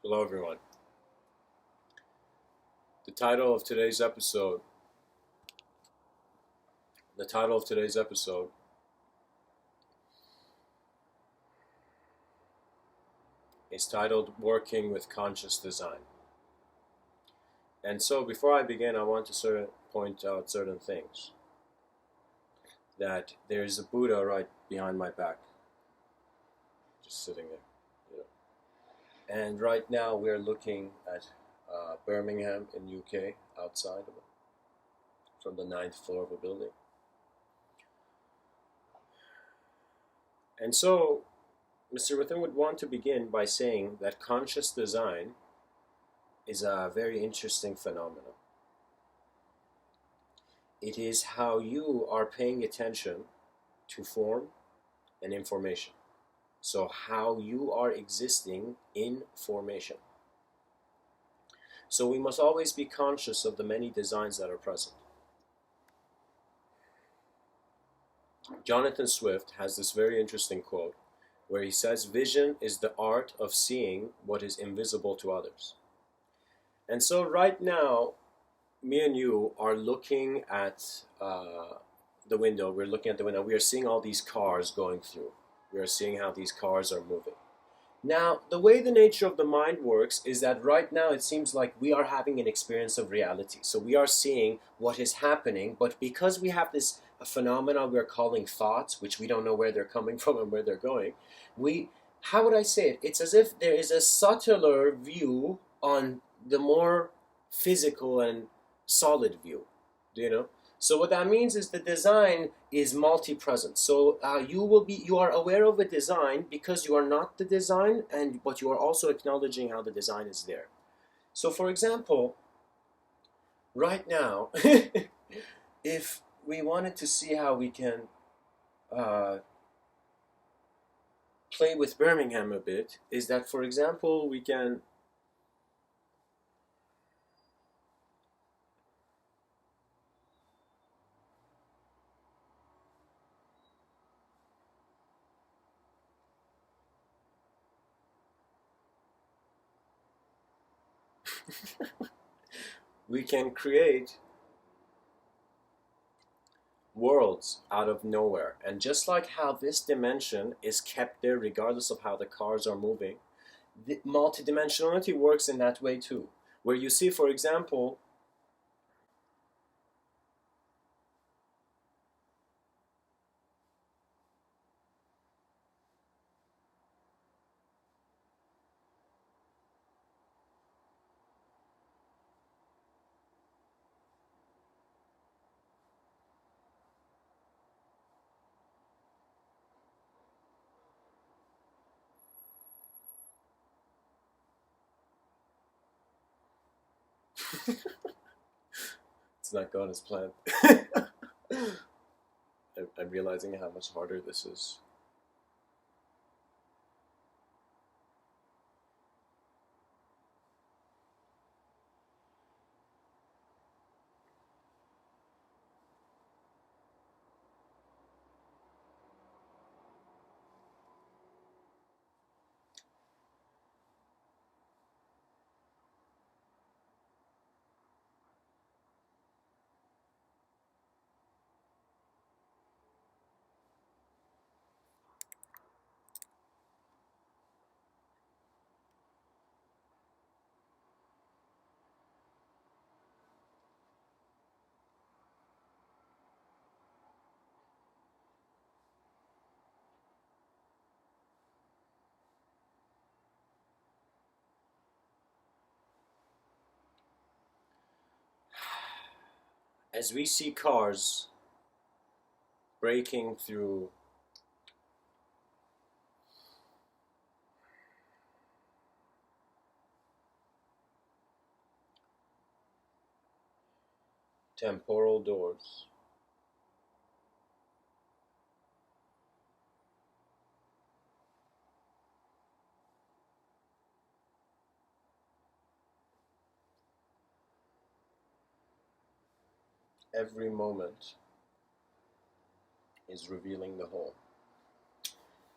Hello, everyone. The title of today's episode. The title of today's episode is titled "Working with Conscious Design." And so, before I begin, I want to point out certain things. That there's a Buddha right behind my back, just sitting there. And right now, we're looking at Birmingham in UK, outside of it, from the ninth floor of a building. And so, Mr. Within would want to begin by saying that conscious design is a very interesting phenomenon. It is how you are paying attention to form and information. So how you are existing in formation. So we must always be conscious of the many designs that are present. Jonathan Swift has this very interesting quote where he says, "Vision is the art of seeing what is invisible to others." And so right now, me and you are looking at the window. We're looking at the window. We are seeing all these cars going through. We are seeing how these cars are moving. Now, the way the nature of the mind works is that right now it seems like we are having an experience of reality. So we are seeing what is happening, but because we have this phenomena we're calling thoughts, which we don't know where they're coming from and where they're going, how would I say it? It's as if there is a subtler view on the more physical and solid view. Do you know? So what that means is the design is multi-present. So you are aware of a design because you are not the design, but you are also acknowledging how the design is there. So for example, right now, if we wanted to see how we can play with Birmingham a bit, is that for example we can we can create worlds out of nowhere. And just like how this dimension is kept there regardless of how the cars are moving, the multidimensionality works in that way too. Where you see, for example, it's not going as planned. I'm realizing how much harder this is. As we see cars breaking through temporal doors, every moment is revealing the whole.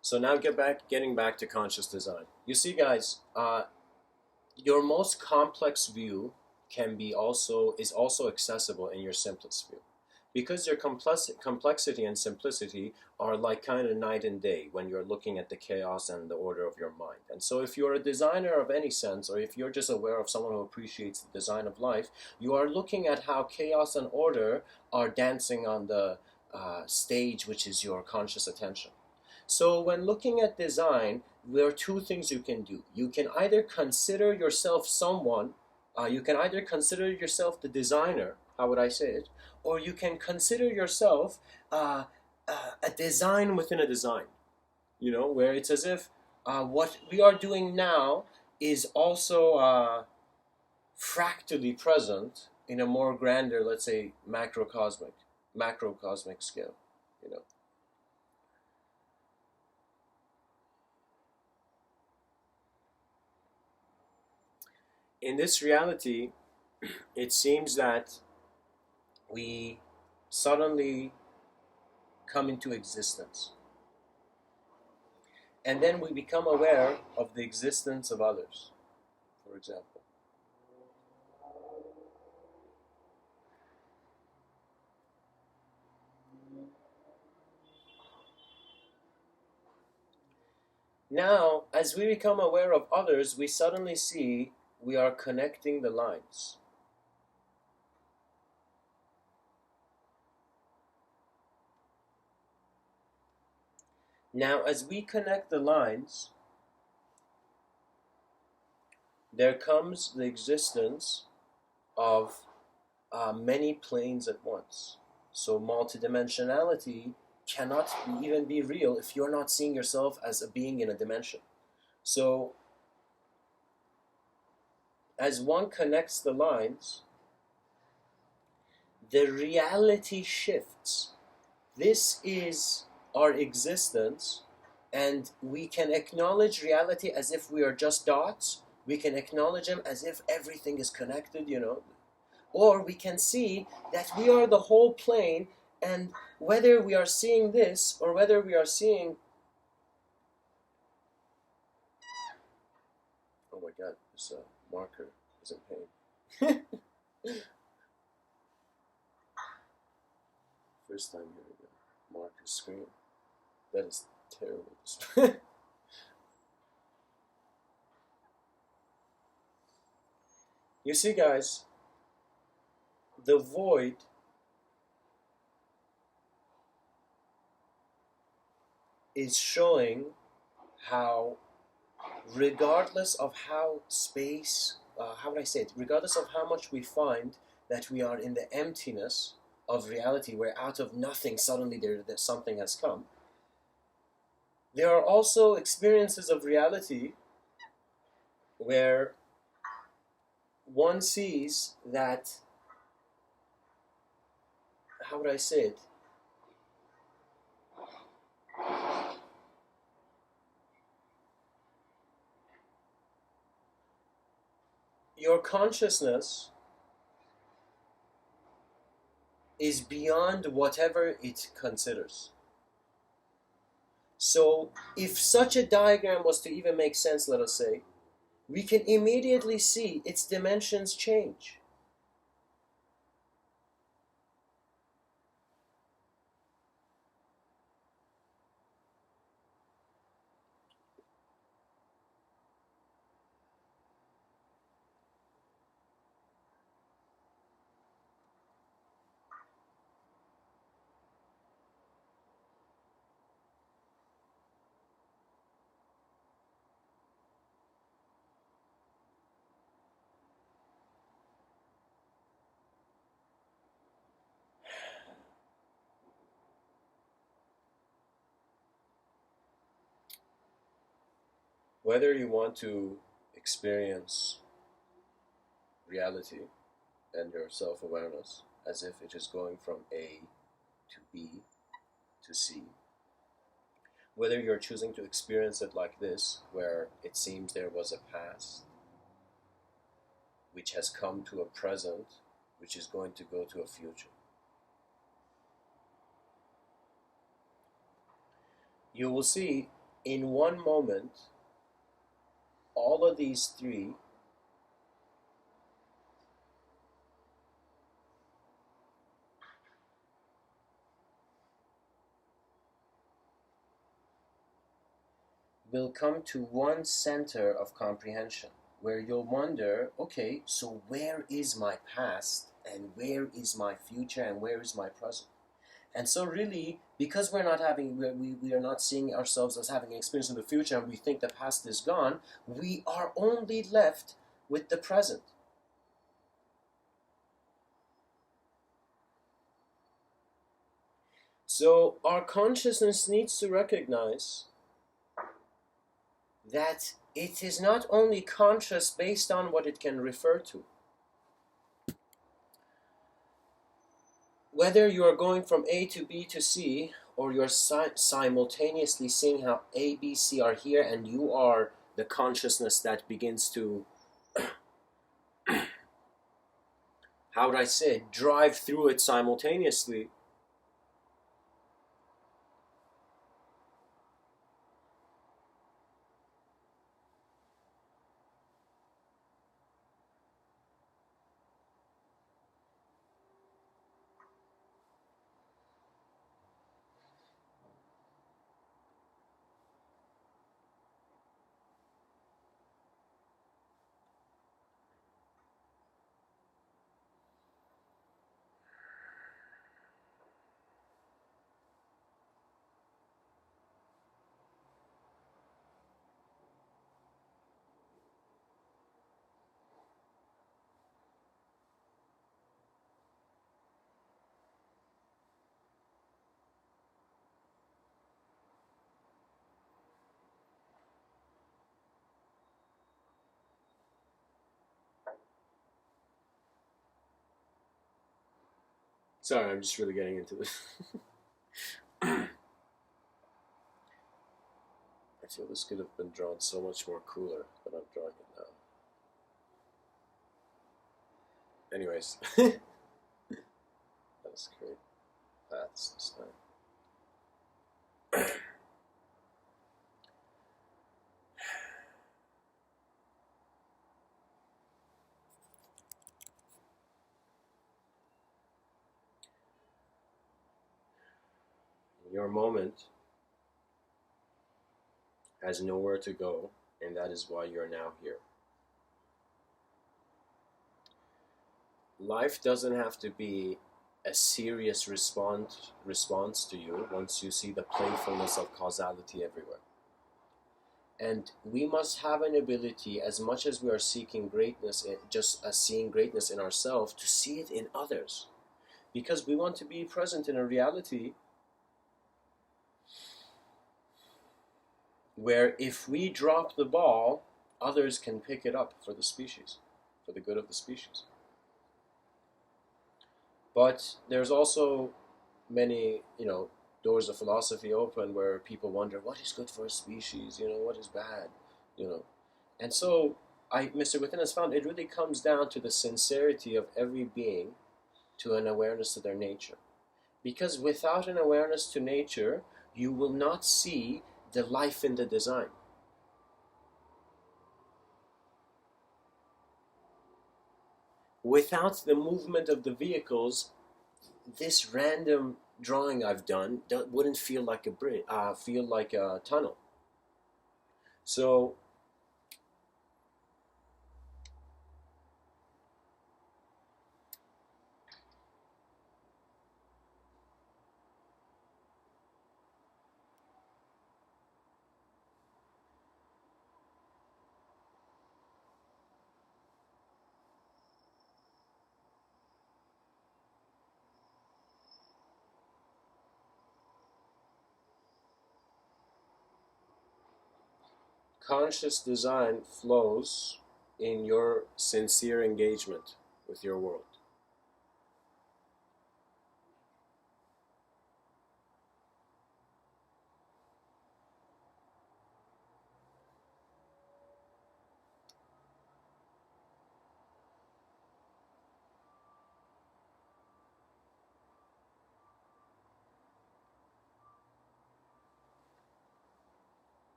So now getting back to conscious design. You see, guys, your most complex view is also accessible in your simplest view, because your complexity and simplicity are like kind of night and day when you're looking at the chaos and the order of your mind. And so if you're a designer of any sense, or if you're just aware of someone who appreciates the design of life, you are looking at how chaos and order are dancing on the stage, which is your conscious attention. So when looking at design, there are two things you can do. You can either consider yourself someone, you can either consider yourself the designer, how would I say it, or you can consider yourself a design within a design, where it's as if what we are doing now is also fractally present in a more grander, let's say, macrocosmic scale, you know. In this reality, it seems that we suddenly come into existence. And then we become aware of the existence of others, for example. Now, as we become aware of others, we suddenly see we are connecting the lines. Now, as we connect the lines, there comes the existence of many planes at once. So multidimensionality cannot even be real if you're not seeing yourself as a being in a dimension. So as one connects the lines, the reality shifts. This is our existence, and we can acknowledge reality as if we are just dots. We can acknowledge them as if everything is connected. Or we can see that we are the whole plane, and whether we are seeing this or whether we are seeing... Oh my god, this marker is in pain. First time hearing a marker scream. That is terrible. You see, guys, the void is showing how, regardless of how space, how would I say it, regardless of how much we find that we are in the emptiness of reality, where out of nothing suddenly there's something has come, there are also experiences of reality where one sees that, how would I say it, your consciousness is beyond whatever it considers. So if such a diagram was to even make sense, let us say, we can immediately see its dimensions change. Whether you want to experience reality and your self-awareness as if it is going from A to B to C, whether you're choosing to experience it like this, where it seems there was a past which has come to a present which is going to go to a future, you will see in one moment all of these three will come to one center of comprehension where you'll wonder, okay, so where is my past and where is my future and where is my present? And so really, because we are not seeing ourselves as having an experience in the future and we think the past is gone, we are only left with the present. So our consciousness needs to recognize that it is not only conscious based on what it can refer to. Whether you are going from A to B to C, or you're simultaneously seeing how A, B, C are here, and you are the consciousness that begins to, how would I say, drive through it simultaneously. Sorry, I'm just really getting into this. I feel this could have been drawn so much more cooler than I'm drawing it now. Anyways, let's create paths this time. Your moment has nowhere to go, and that is why you're now here. Life doesn't have to be a serious response to you once you see the playfulness of causality everywhere. And we must have an ability, as much as we are seeking greatness, just as seeing greatness in ourselves, to see it in others. Because we want to be present in a reality where if we drop the ball, others can pick it up for the species, for the good of the species. But there's also many, doors of philosophy open where people wonder what is good for a species, what is bad, And so Mr. Within has found it really comes down to the sincerity of every being to an awareness to their nature. Because without an awareness to nature, you will not see the life in the design. Without the movement of the vehicles, this random drawing I've done wouldn't feel like a bridge, feel like a tunnel. So conscious design flows in your sincere engagement with your world.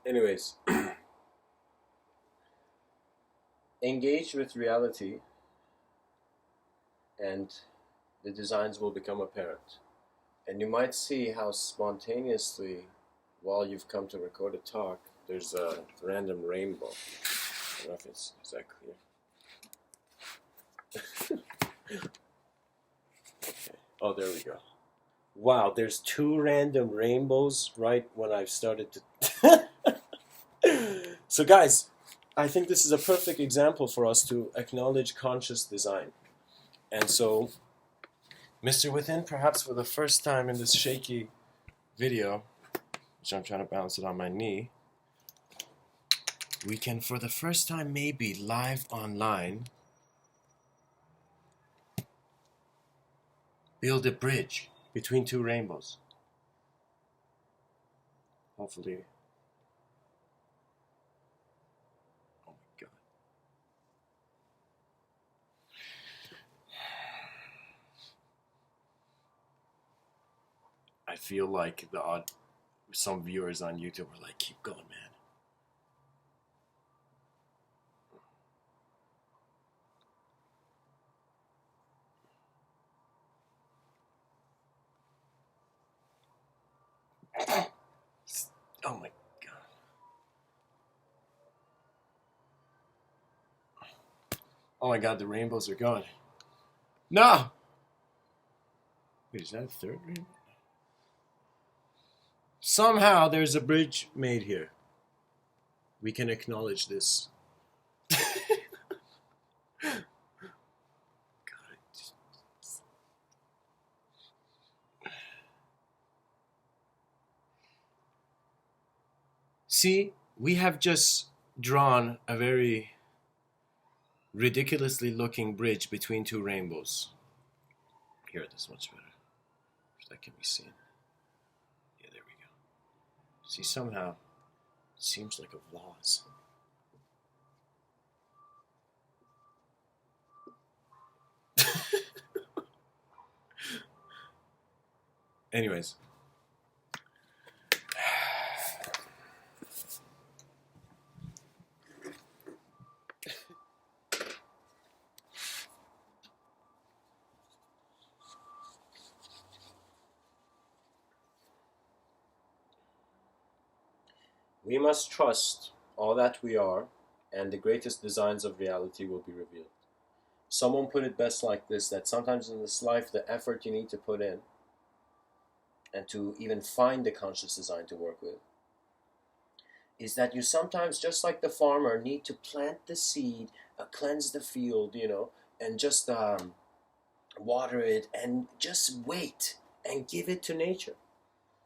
Anyways, engage with reality and the designs will become apparent. And you might see how spontaneously, while you've come to record a talk, there's a random rainbow. I don't know if is that clear? Okay. Oh, there we go. Wow, there's 2 random rainbows right when I've started to... So guys, I think this is a perfect example for us to acknowledge conscious design. And so, Mr. Within, perhaps for the first time in this shaky video, which I'm trying to balance it on my knee, we can, for the first time maybe live online, build a bridge between 2 rainbows. Hopefully. Oh my God. I feel like some viewers on YouTube are like, keep going, man. Oh my God. Oh my God, the rainbows are gone. No! Wait, is that a 3rd rainbow? Somehow there's a bridge made here. We can acknowledge this. See, we have just drawn a very ridiculously looking bridge between 2 rainbows. Here, this is much better. That can be seen. Yeah, there we go. See, somehow, it seems like a vase. Anyways. We must trust all that we are, and the greatest designs of reality will be revealed. Someone put it best like this, that sometimes in this life, the effort you need to put in, and to even find the conscious design to work with, is that you sometimes, just like the farmer, need to plant the seed, cleanse the field, and just water it, and just wait, and give it to nature.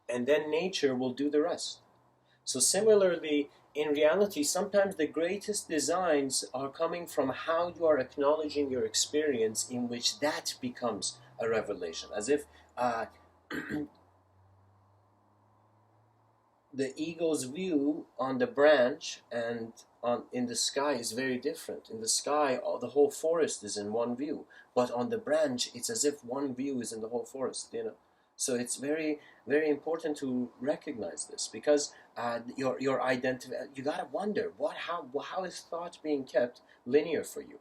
And then nature will do the rest. So similarly, in reality, sometimes the greatest designs are coming from how you are acknowledging your experience, in which that becomes a revelation. As if the eagle's view on the branch and in the sky is very different. In the sky, the whole forest is in one view, but on the branch, it's as if one view is in the whole forest. So it's very, very important to recognize this, because your identity. You gotta wonder how is thought being kept linear for you?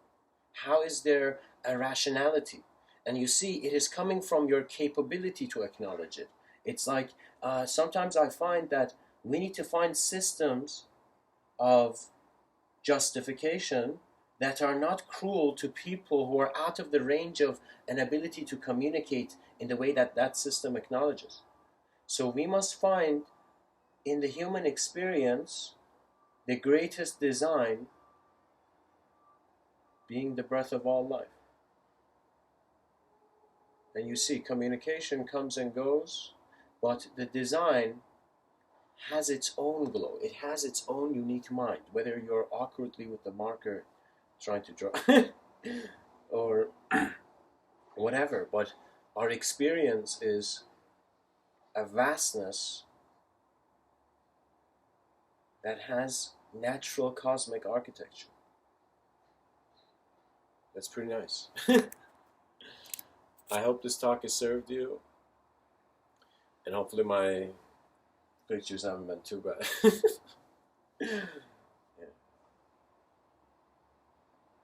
How is there a rationality? And you see, it is coming from your capability to acknowledge it. It's like sometimes I find that we need to find systems of justification that are not cruel to people who are out of the range of an ability to communicate in the way that that system acknowledges. So we must find in the human experience the greatest design being the breath of all life. And you see, communication comes and goes, but the design has its own glow. It has its own unique mind, whether you're awkwardly with the marker trying to draw or whatever. But our experience is a vastness that has natural cosmic architecture. That's pretty nice. I hope this talk has served you, and hopefully my Pictures haven't been too bad. Yeah.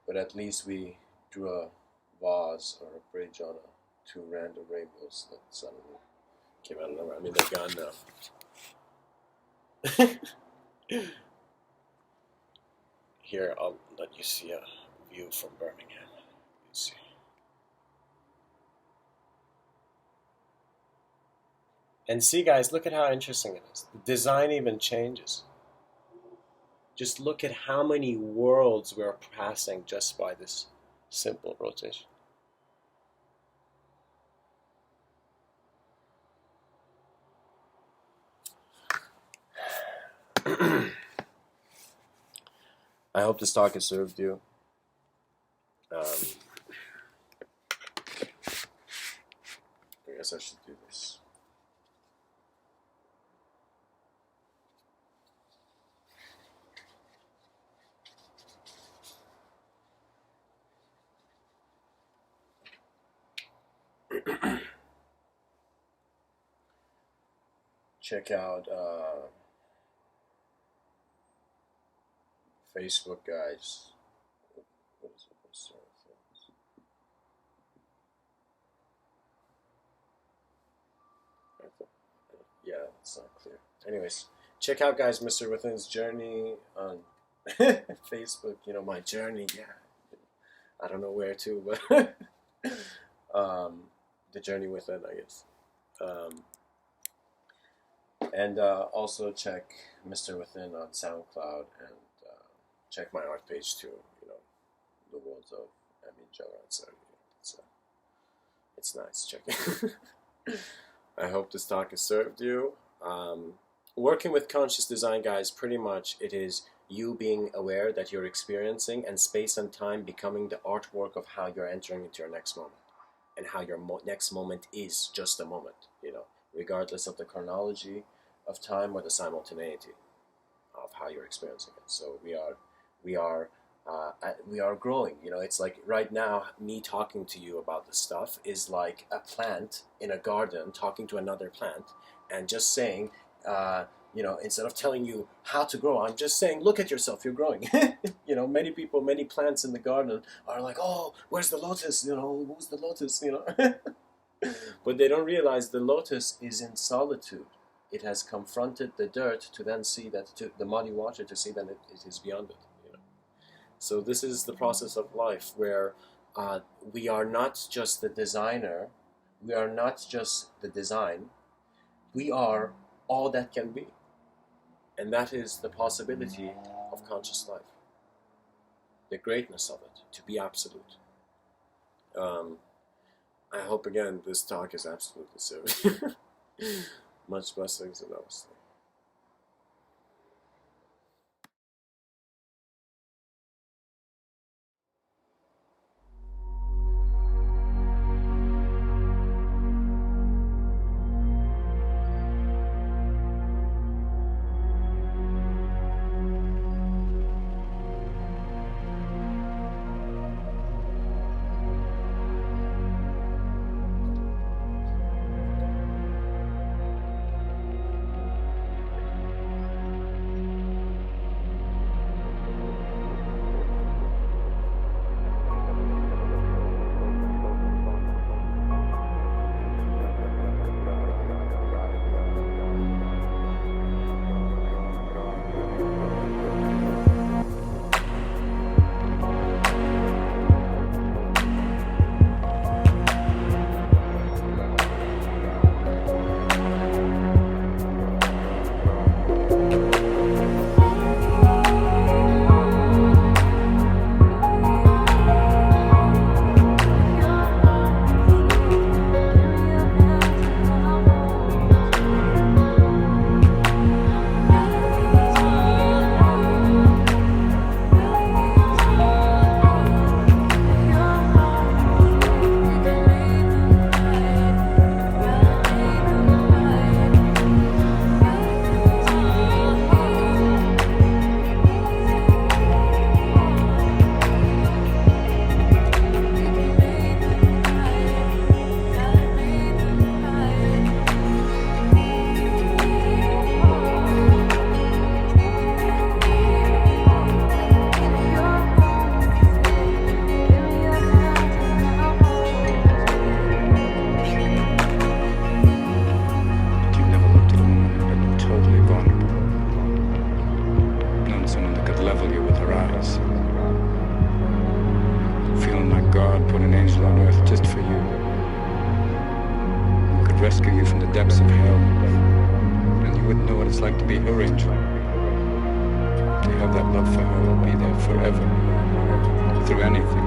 But at least we drew a vase or a bridge on two random rainbows that suddenly came out of nowhere. I mean, they're gone now. Here, I'll let you see a view from Birmingham. Let's see. And see, guys, look at how interesting it is. The design even changes. Just look at how many worlds we're passing just by this simple rotation. I hope this talk has served you. I guess I should do this. Check out Facebook, guys. What is it? Yeah, it's not clear. Anyways, check out, guys, Mr. Within's journey on Facebook. You know, my journey. Yeah, I don't know where to, but the journey within, I guess. And also check Mr. Within on SoundCloud and check my art page too. You know, the worlds of MW316. It's nice. Check it. I hope this talk has served you. Working with conscious design, guys, pretty much it is you being aware that you're experiencing and space and time becoming the artwork of how you're entering into your next moment, and how your next moment is just a moment, you know, regardless of the chronology of time or the simultaneity of how you're experiencing it. So we are growing. You know, it's like right now, me talking to you about this stuff is like a plant in a garden talking to another plant and just saying, you know, instead of telling you how to grow, I'm just saying, look at yourself, you're growing. You know, many people, many plants in the garden are like, oh, where's the lotus? You know, who's the lotus? You know, but they don't realize the lotus is in solitude. It has confronted the dirt to then see that, the muddy water to see that it is beyond it. You know? So this is the process of life where we are not just the designer, we are not just the design, we are all that can be. And that is the possibility of conscious life. The greatness of it, to be absolute. I hope, again, this talk is absolutely serious. Much blessings and namaste. rescue you from the depths of hell, and you wouldn't know what it's like to be her angel. To have that love for her, be there forever, through anything.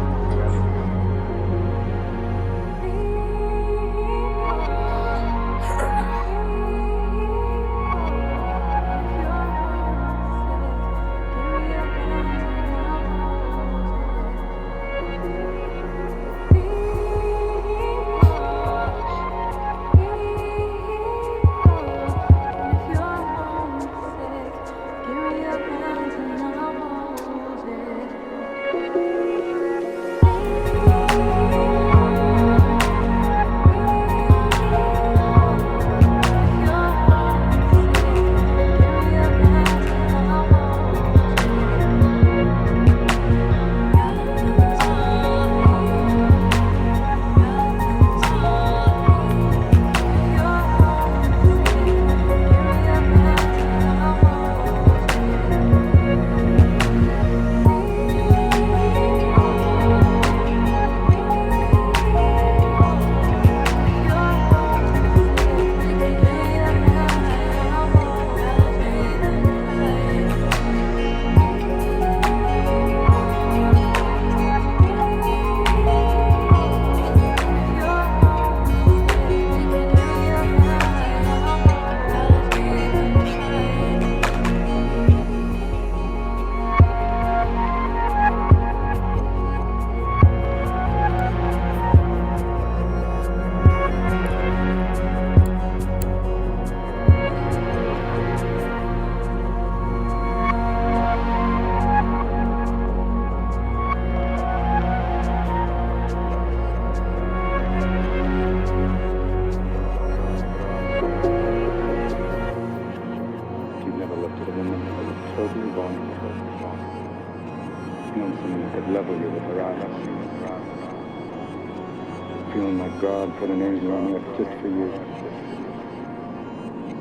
Put an angel on earth just for you,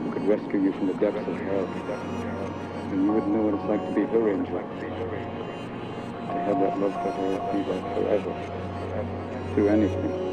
who could rescue you from the depths of hell, and you wouldn't know what it's like to be her angel. To have that love for her, be there forever, through anything.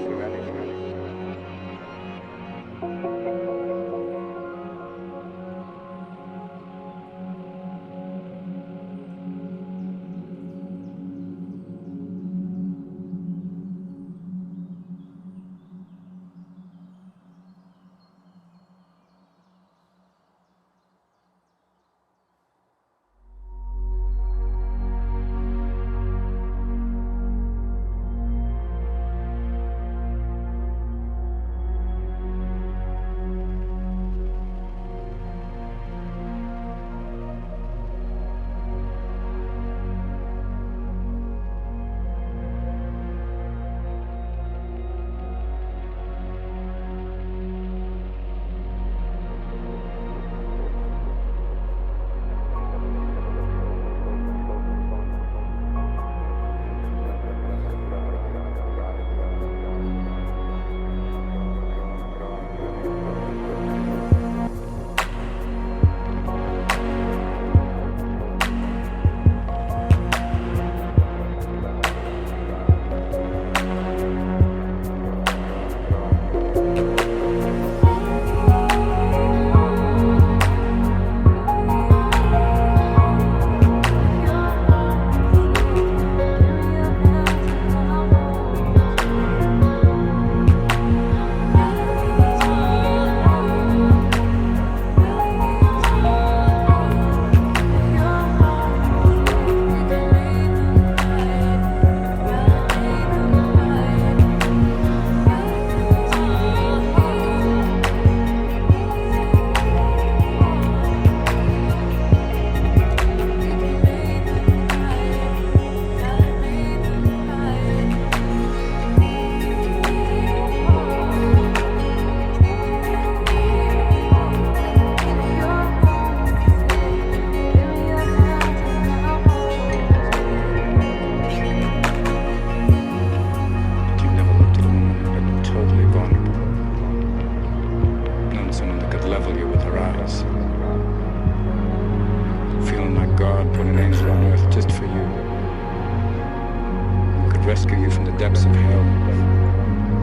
rescue you from the depths of hell,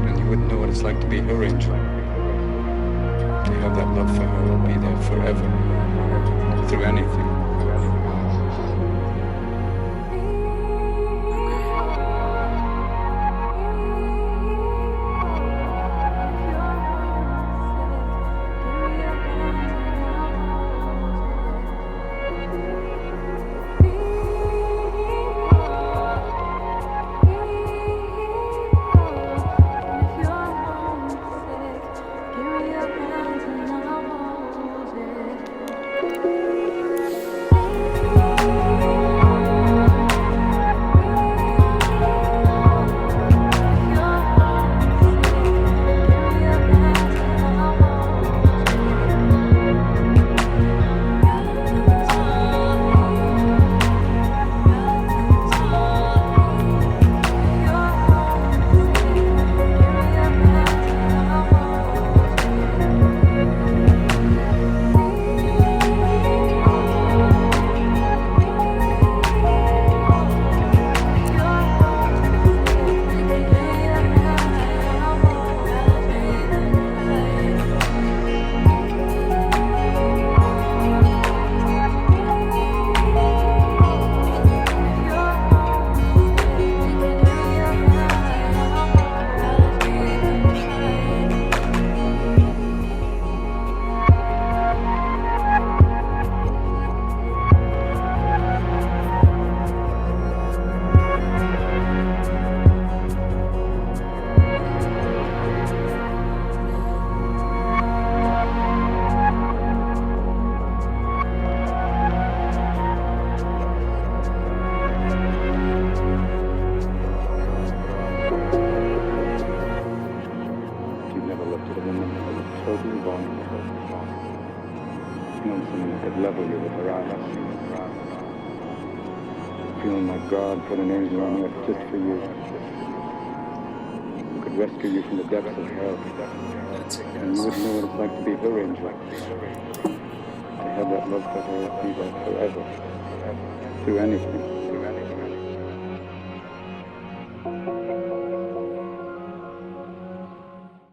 and you wouldn't know what it's like to be her angel. To have that love for her be there forever, through anything. You've never looked at a woman who was totally vulnerable. Known someone who could level you with her eyes. Feeling like God put an angel on earth just for you. Who could rescue you from the depths of hell. That's it, And you guys. would know what it's like to be her angel. To have that love for her be there forever. Through anything.